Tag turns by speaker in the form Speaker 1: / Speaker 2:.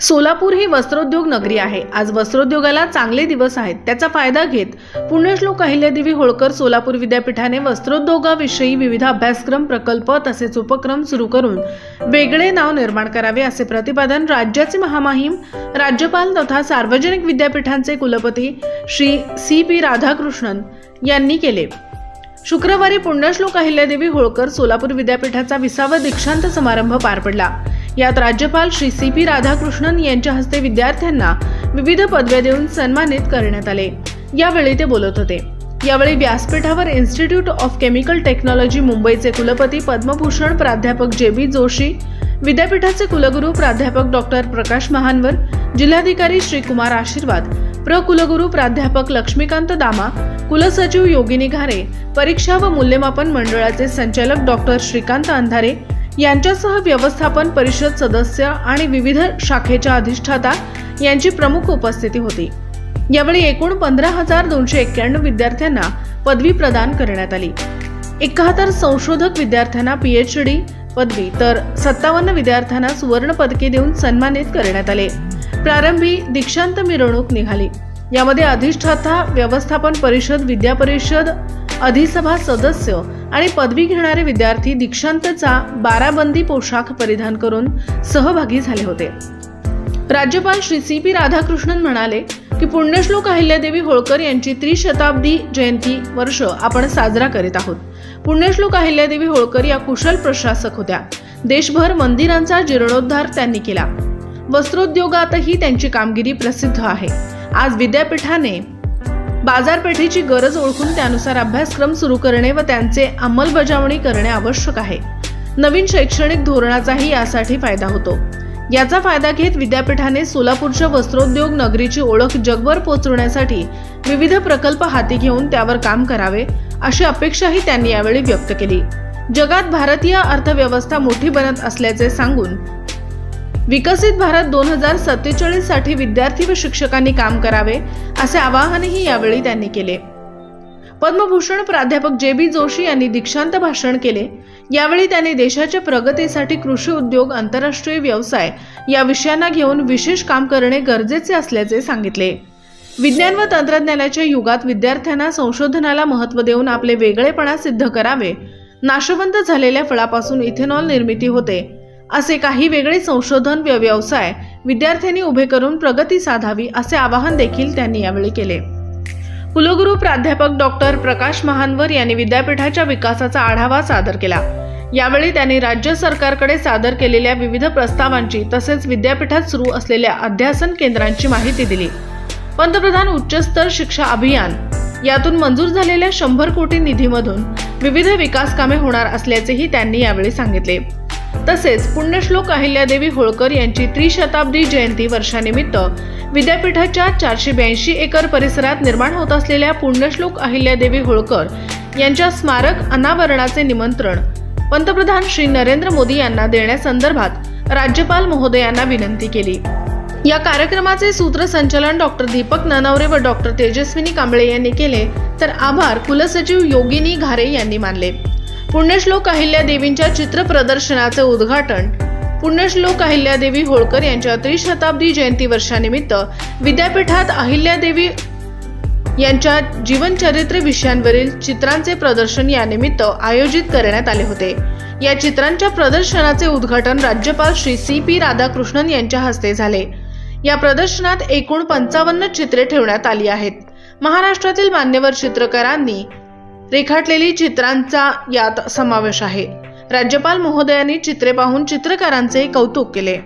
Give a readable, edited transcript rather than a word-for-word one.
Speaker 1: सोलापूर ही वस्त्रोद्योग नगरी आहे। आज वस्त्रोद्योगाला चांगले दिवस आहेत। त्याचा फायदा घेत पुण्यश्लोक अहिल्यादेवी होळकर सोलापूर विद्यापीठाने वस्त्रोद्योगाविषयी विविध अभ्यासक्रम, प्रकल्प तसेच उपक्रम सुरू करून वेगळे नाव निर्माण करावे असे प्रतिपादन राज्याचे महामहिम राज्यपाल तथा सार्वजनिक विद्यापीठांचे कुलपती श्री सी.पी. राधाकृष्णन यांनी केले। शुक्रवारी पुण्यश्लोक अहिल्यादेवी होळकर सोलापूर विद्यापीठाचा 20वा दीक्षांत समारंभ पार पडला। यात राज्यपाल श्री सी.पी. राधाकृष्णन यांच्या हस्ते विद्यार्थ्यांना विविध पदव्या देऊन सन्मानित करण्यात आले। यावेळी ते बोलत होते। यावेळी व्यासपीठावर इन्स्टिट्यूट ऑफ केमिकल टेक्नॉलॉजी मुंबईचे कुलपती पद्मभूषण प्राध्यापक जे.बी. जोशी, विद्यापीठाचे कुलगुरू प्राध्यापक डॉक्टर प्रकाश महानवर, जिल्हाधिकारी श्री कुमार आशीर्वाद, कुलगुरू प्राध्यापक लक्ष्मीकांत दामा, कुलसचिव योगिनी घारे, परीक्षा व मूल्यमापन मंडळाचे संचालक डॉक्टर श्रीकांत अंधारे यांच्यासह व्यवस्थापन परिषद सदस्य आणि विविध शाखेच्या अधिष्ठाता यांची प्रमुख उपस्थिती होती। यावेळी एकूण 15,291 विद्यार्थ्यांना पदवी प्रदान करण्यात आली। 71 संशोधक विद्यार्थ्यांना PhD पदवी तर 57 विद्यार्थ्यांना सुवर्ण पदके देऊन सन्मानित करण्यात आले। प्रारंभी दीक्षांत मिरवणूक निघाली। यामध्ये अधिष्ठाता, व्यवस्थापन परिषद, विद्या परिषद, अधिसभा सदस्य आणि पदवी घेणारे विद्यार्थी दीक्षांतचा 12 बंदी पोशाख परिधान करून सहभागी झाले होते। राज्यपाल श्री सी.पी. राधाकृष्णन म्हणाले की पुण्यश्लोक अहिल्यादेवी होळकर यांची त्रिशताब्दी जयंती वर्ष आपण साजरा करीत आहोत। पुण्यश्लोक अहिल्यादेवी होळकर या कुशल प्रशासक होत्या। देशभर मंदिरांचा जीर्णोद्धार त्यांनी केला। वस्त्रोद्योगातही त्यांची कामगिरी प्रसिद्ध आहे। आज विद्यापीठाने बाजारपेठेची गरज ओळखून त्यानुसार अभ्यासक्रम सुरू करणे व त्यांचे अंमलबजावणी करणे आवश्यक आहे। नवीन शैक्षणिक धोरणाचाही यासाठी फायदा होतो। याचा फायदा घेत विद्यापीठाने सोलापूरच्या वस्त्रोद्योग नगरीची ओळख जगभर पोहोचवण्यासाठी विविध प्रकल्प हाती घेऊन त्यावर काम करावे अशी अपेक्षाही त्यांनी यावेळी व्यक्त केली। जगात भारतीय अर्थव्यवस्था मोठी बनत असल्याचे सांगून विकसित भारत 2047 साठी विद्यार्थी व शिक्षकांनी काम करावे असे आवाहनही यावेळी त्यांनी केले। पद्मभूषण प्राध्यापक जे.बी. जोशी यांनी दीक्षांत भाषण केले। यावेळी त्यांनी देशाच्या प्रगतीसाठी कृषी उद्योग, आंतरराष्ट्रीय व्यवसाय या विषयांना घेऊन विशेष काम करणे गरजेचे असल्याचे सांगितले। विज्ञान व तंत्रज्ञानाच्या युगात विद्यार्थ्यांना संशोधनाला महत्त्व देऊन आपले वेगळेपणा सिद्ध करावे। नाशवंत झालेल्या फळापासून इथेनॉल निर्मिती होते असे काही वेगळे संशोधन व व्यवसाय विद्यार्थ्यांनी उभे करून प्रगती साधावी असे आवाहन देखील त्यांनी यावेळी केले। कुलगुरू प्राध्यापक डॉक्टर प्रकाश महानवर यांनी विद्यापीठाच्या विकासाचा आढावा सादर केला। यावेळी त्यांनी राज्य सरकारकडे सादर केलेल्या विविध प्रस्तावांची तसेच विद्यापीठात सुरू असलेल्या अध्यासन केंद्रांची माहिती दिली। पंतप्रधान उच्चस्तर शिक्षा अभियान यातून मंजूर झालेल्या 100 कोटी निधीमधून विविध विकास कामे होणार असल्याचेही त्यांनी यावेळी सांगितले। तसेच पुण्यश्लोक अहिल्यादेवी होळकर यांची त्रिशताब्दी जयंती वर्षानिमित्त विद्यापीठाच्या 482 एकर परिसरात निर्माण होत असलेल्या पुण्यश्लोक अहिल्यादेवी होळकर यांच्या स्मारक अनावरणाचे निमंत्रण पंतप्रधान श्री नरेंद्र मोदी यांना देण्यासंदर्भात राज्यपाल महोदयांना विनंती केली। या कार्यक्रमाचे सूत्रसंचालन डॉक्टर दीपक ननवरे व डॉक्टर तेजस्विनी कांबळे यांनी केले, तर आभार कुलसचिव योगिनी घारे यांनी मानले। पुण्यश्लोक अहिल्यादेवींच्या चित्र प्रदर्शनाचे उद्घाटन पुण्यश्लोक अहिल्यादेवी होळकर यांच्या त्रिशताब्दी जयंती वर्षानिमित्त विद्यापीठात अहिल्यादेवी यांच्या जीवनचरित्र विषयांवरील चित्रांचे प्रदर्शन यानिमित्त आयोजित करण्यात आले होते। या चित्रांच्या प्रदर्शनाचे उद्घाटन राज्यपाल श्री सी.पी. राधाकृष्णन यांच्या हस्ते झाले। या प्रदर्शनात एकूण 55 चित्रे ठेवण्यात आली आहेत। महाराष्ट्रातील मान्यवर चित्रकारांनी रेखाटलेली चित्रांचा यात समावेश आहे। राज्यपाल महोदयांनी चित्रे पाहून चित्रकारांचे कौतुक केले।